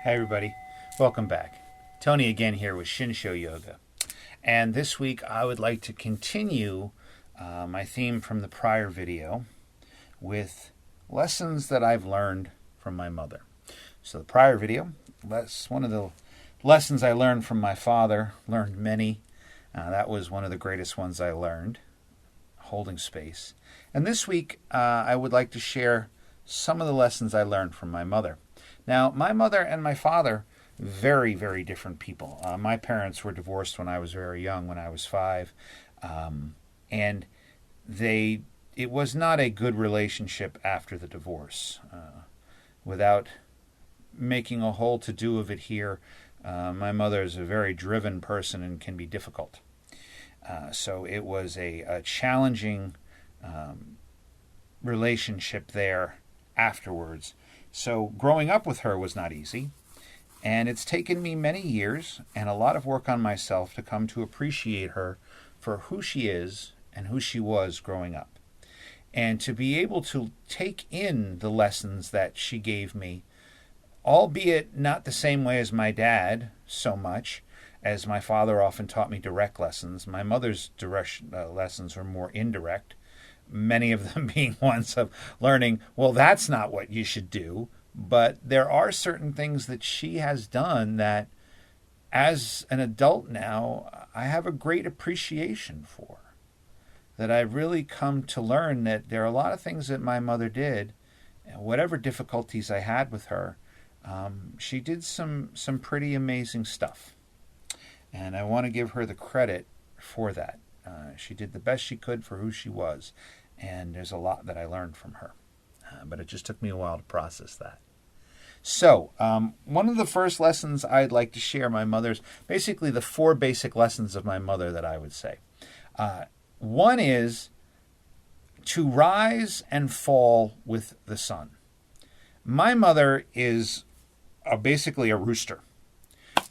Hey everybody, welcome back. Tony again here with Shinsho Yoga. And this week I would like to continue my theme from the prior video with lessons that I've learned from my mother. So the prior video, one of the lessons I learned from my father, learned many. That was one of the greatest ones I learned, holding space. And this week I would like to share some of the lessons I learned from my mother. Now, my mother and my father, very, very different people. My parents were divorced when I was very young, when I was 5. And it was not a good relationship after the divorce. Without making a whole to-do of it here, my mother is a very driven person and can be difficult. So it was a challenging relationship there afterwards. So growing up with her was not easy, and it's taken me many years and a lot of work on myself to come to appreciate her for who she is and who she was growing up, and to be able to take in the lessons that she gave me, albeit not the same way as my dad so much, as my father often taught me direct lessons. My mother's direct lessons were more indirect, many of them being ones of learning, well, that's not what you should do. But there are certain things that she has done that, as an adult now, I have a great appreciation for. That I've really come to learn that there are a lot of things that my mother did, whatever difficulties I had with her, she did some pretty amazing stuff. And I want to give her the credit for that. She did the best she could for who she was, and there's a lot that I learned from her. But it just took me a while to process that. So, one of the first lessons I'd like to share my mother's, basically the 4 basic lessons of my mother that I would say. One is to rise and fall with the sun. My mother is basically a rooster.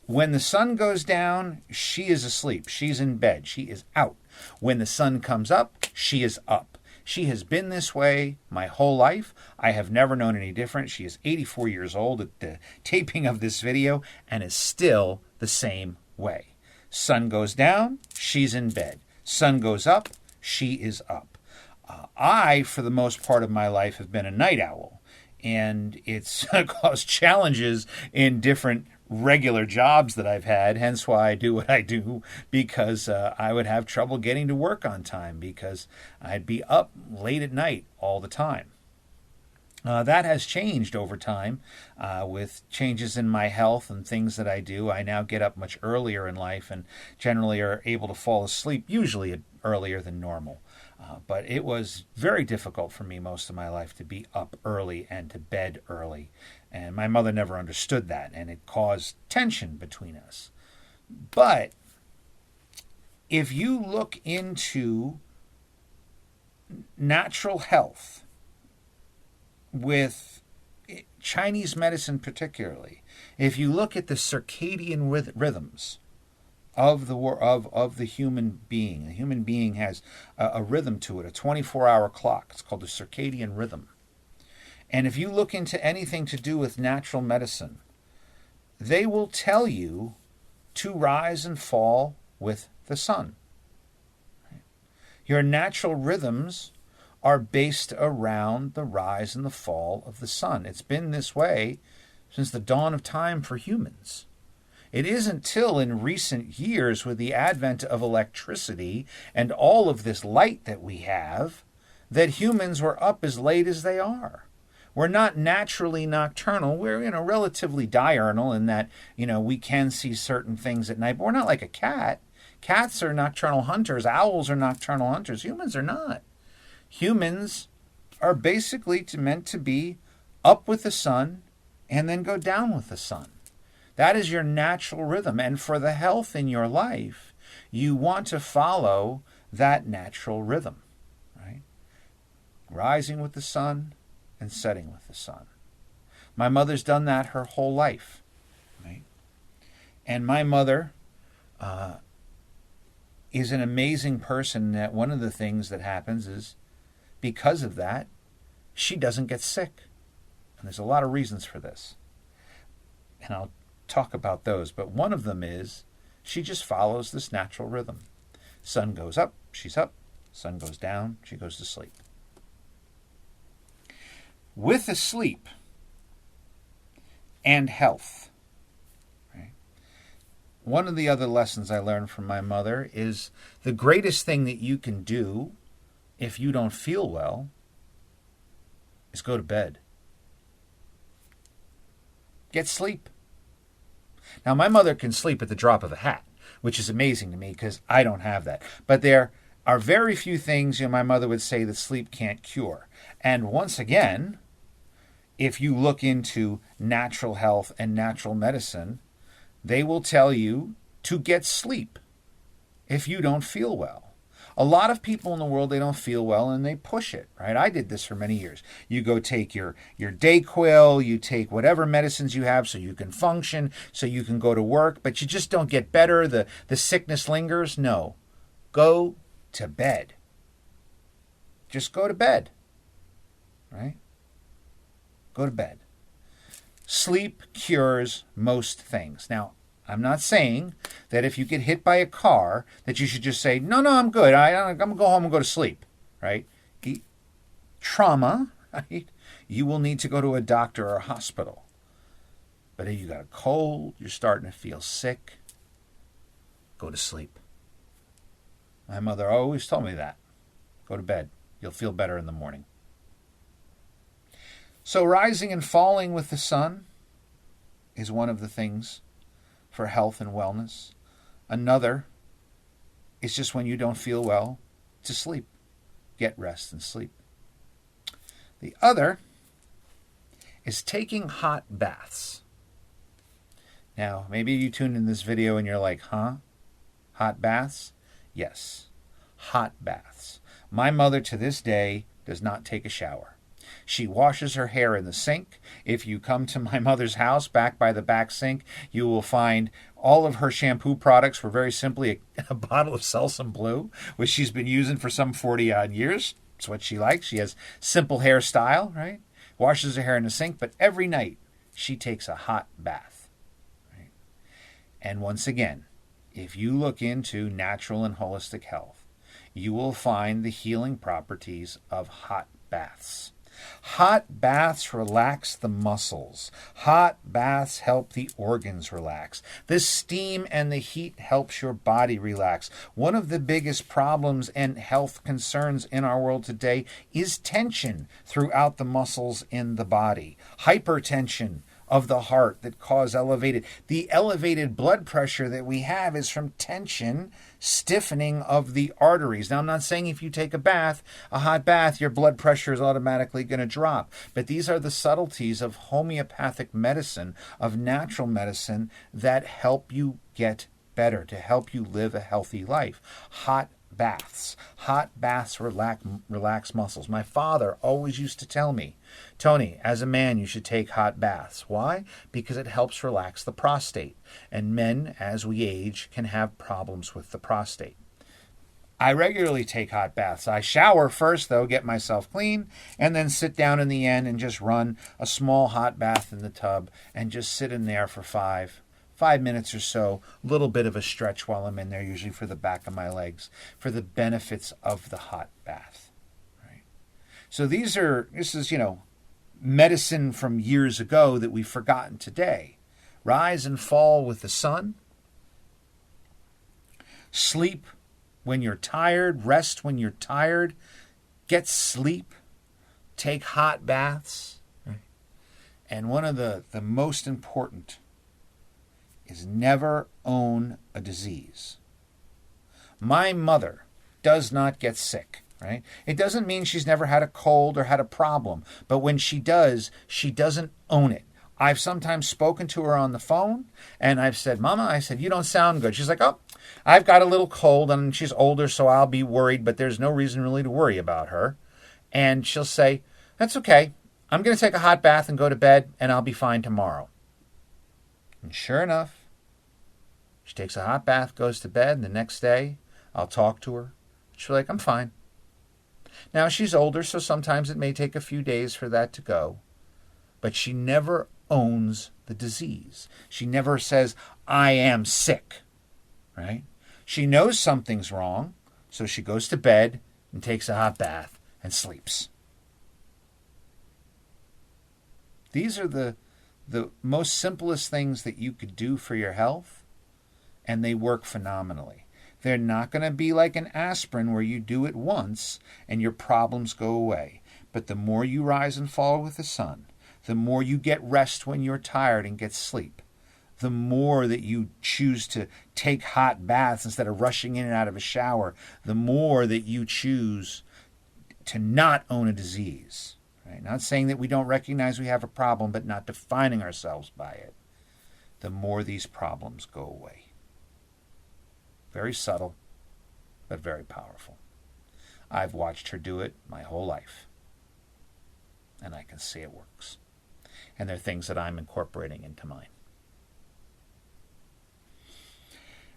When the sun goes down, she is asleep. She's in bed. She is out. When the sun comes up, she is up. She has been this way my whole life. I have never known any different. She is 84 years old at the taping of this video and is still the same way. Sun goes down, she's in bed. Sun goes up, she is up. I, for the most part of my life, have been a night owl. And it's caused challenges in different regular jobs that I've had, hence why I do what I do, because I would have trouble getting to work on time because I'd be up late at night all the time. That has changed over time with changes in my health and things that I do. I now get up much earlier in life and generally are able to fall asleep, usually earlier than normal. But it was very difficult for me most of my life to be up early and to bed early. And my mother never understood that, and it caused tension between us. But if you look into natural health, with Chinese medicine particularly, if you look at the circadian rhythms of the human being has a rhythm to it, a 24-hour clock. It's called the circadian rhythm. And if you look into anything to do with natural medicine, they will tell you to rise and fall with the sun. Your natural rhythms are based around the rise and the fall of the sun. It's been this way since the dawn of time for humans. It isn't till in recent years, with the advent of electricity and all of this light that we have, that humans were up as late as they are. We're not naturally nocturnal. We're, relatively diurnal in that, we can see certain things at night, but we're not like a cat. Cats are nocturnal hunters. Owls are nocturnal hunters. Humans are not. Humans are basically meant to be up with the sun and then go down with the sun. That is your natural rhythm. And for the health in your life, you want to follow that natural rhythm, right? Rising with the sun and setting with the sun. My mother's done that her whole life, right? And my mother is an amazing person. That one of the things that happens is, because of that, she doesn't get sick. And there's a lot of reasons for this. And I'll talk about those. But one of them is she just follows this natural rhythm. Sun goes up, she's up. Sun goes down, she goes to sleep. With the sleep and health, right? One of the other lessons I learned from my mother is the greatest thing that you can do if you don't feel well is go to bed. Get sleep. Now, my mother can sleep at the drop of a hat, which is amazing to me because I don't have that. But there are very few things, my mother would say, that sleep can't cure. And once again, if you look into natural health and natural medicine, they will tell you to get sleep if you don't feel well. A lot of people in the world, they don't feel well and they push it, right? I did this for many years. You go take your Dayquil, you take whatever medicines you have so you can function, so you can go to work, but you just don't get better. The sickness lingers. No. Go to bed. Just go to bed, right? Go to bed. Sleep cures most things. Now, I'm not saying that if you get hit by a car that you should just say, no, I'm good. I'm going to go home and go to sleep, right? Trauma, right? You will need to go to a doctor or a hospital. But if you got a cold, you're starting to feel sick, go to sleep. My mother always told me that. Go to bed. You'll feel better in the morning. So rising and falling with the sun is one of the things for health and wellness. Another is just when you don't feel well, to sleep. Get rest and sleep. The other is taking hot baths. Now, maybe you tuned in this video and you're like, huh? Hot baths? Yes, hot baths. My mother to this day does not take a shower. She washes her hair in the sink. If you come to my mother's house, back by the back sink, you will find all of her shampoo products were very simply a bottle of Selsun Blue, which she's been using for some 40-odd years. It's what she likes. She has simple hairstyle, right? Washes her hair in the sink, but every night she takes a hot bath. Right? And once again, if you look into natural and holistic health, you will find the healing properties of hot baths. Hot baths relax the muscles. Hot baths help the organs relax. The steam and the heat helps your body relax. One of the biggest problems and health concerns in our world today is tension throughout the muscles in the body. Hypertension of the heart that cause the elevated blood pressure that we have is from tension, stiffening of the arteries. Now, I'm not saying if you take a hot bath, your blood pressure is automatically going to drop. But these are the subtleties of homeopathic medicine, of natural medicine, that help you get better, to help you live a healthy life. Hot baths. Hot baths relax muscles. My father always used to tell me, Tony, as a man, you should take hot baths. Why? Because it helps relax the prostate. And men, as we age, can have problems with the prostate. I regularly take hot baths. I shower first, though, get myself clean, and then sit down in the end and just run a small hot bath in the tub and just sit in there for 5 minutes or so, a little bit of a stretch while I'm in there, usually for the back of my legs, for the benefits of the hot bath. Right? So this is, medicine from years ago that we've forgotten today. Rise and fall with the sun. Sleep when you're tired. Rest when you're tired. Get sleep. Take hot baths. Right? And one of the most important is never own a disease. My mother does not get sick, right? It doesn't mean she's never had a cold or had a problem, but when she does, she doesn't own it. I've sometimes spoken to her on the phone, and I've said, Mama, you don't sound good. She's like, oh, I've got a little cold, and she's older, so I'll be worried, but there's no reason really to worry about her. And she'll say, that's okay. I'm going to take a hot bath and go to bed, and I'll be fine tomorrow. And sure enough, she takes a hot bath, goes to bed, and the next day, I'll talk to her. She's like, I'm fine. Now, she's older, so sometimes it may take a few days for that to go. But she never owns the disease. She never says, I am sick, right? She knows something's wrong, so she goes to bed and takes a hot bath and sleeps. These are the most simplest things that you could do for your health, and they work phenomenally. They're not going to be like an aspirin where you do it once and your problems go away. But the more you rise and fall with the sun, the more you get rest when you're tired and get sleep, the more that you choose to take hot baths instead of rushing in and out of a shower, the more that you choose to not own a disease. Right? Not saying that we don't recognize we have a problem, but not defining ourselves by it, the more these problems go away. Very subtle, but very powerful. I've watched her do it my whole life, and I can see it works. And there are things that I'm incorporating into mine.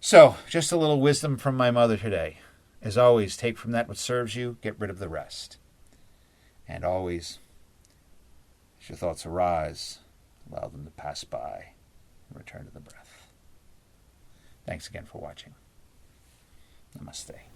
So, just a little wisdom from my mother today. As always, take from that what serves you, get rid of the rest. And always, as your thoughts arise, allow them to pass by and return to the breath. Thanks again for watching. Namaste.